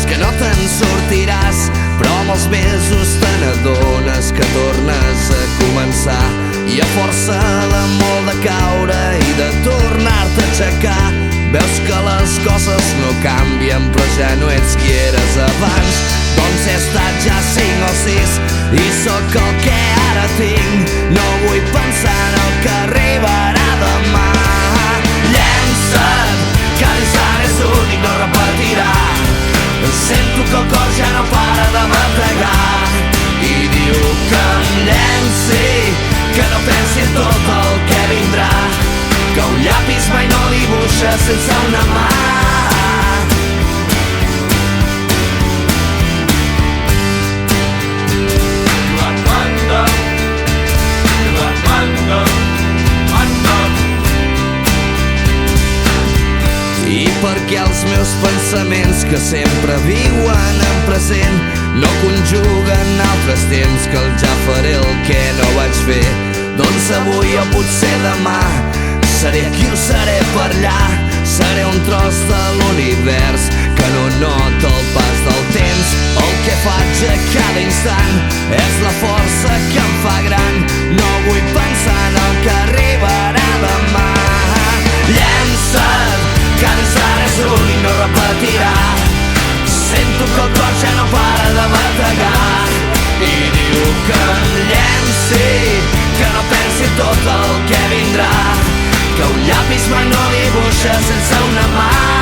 és que no te'n sortiràs, però amb els mesos te n'adones que tornes a començar, i a força de molt de caure i de tornar-te a aixecar veus que les coses no canvien, però ja no ets qui eres abans. Doncs he estat ja 5 o 6 i sóc el que ara tinc. No vull pensar en el que arribarà demà. Llença't, que ara és únic, no repetirà. Sento que el cor ja no para de bategar i diu que em llenci, que no pensi en tot el que vindrà, que un llapis mai no dibuixa sense una mà. I perquè els meus pensaments, que sempre viuen en present, no conjuguen altres temps, que el ja faré el que no vaig fer. Doncs avui o potser demà seré aquí o seré per allà. Seré un tros de l'univers que no nota el pas del temps. El que faig a cada instant és la força que em fa gran. No vull pensar en el que arribarà demà. Llença't, que ara és únic, no repetirà. Sento que el cor ja no para de bategar i diu que em llenci, que no pensi tot el que vindrà, que un llapis mai no dibuixa sense una mà.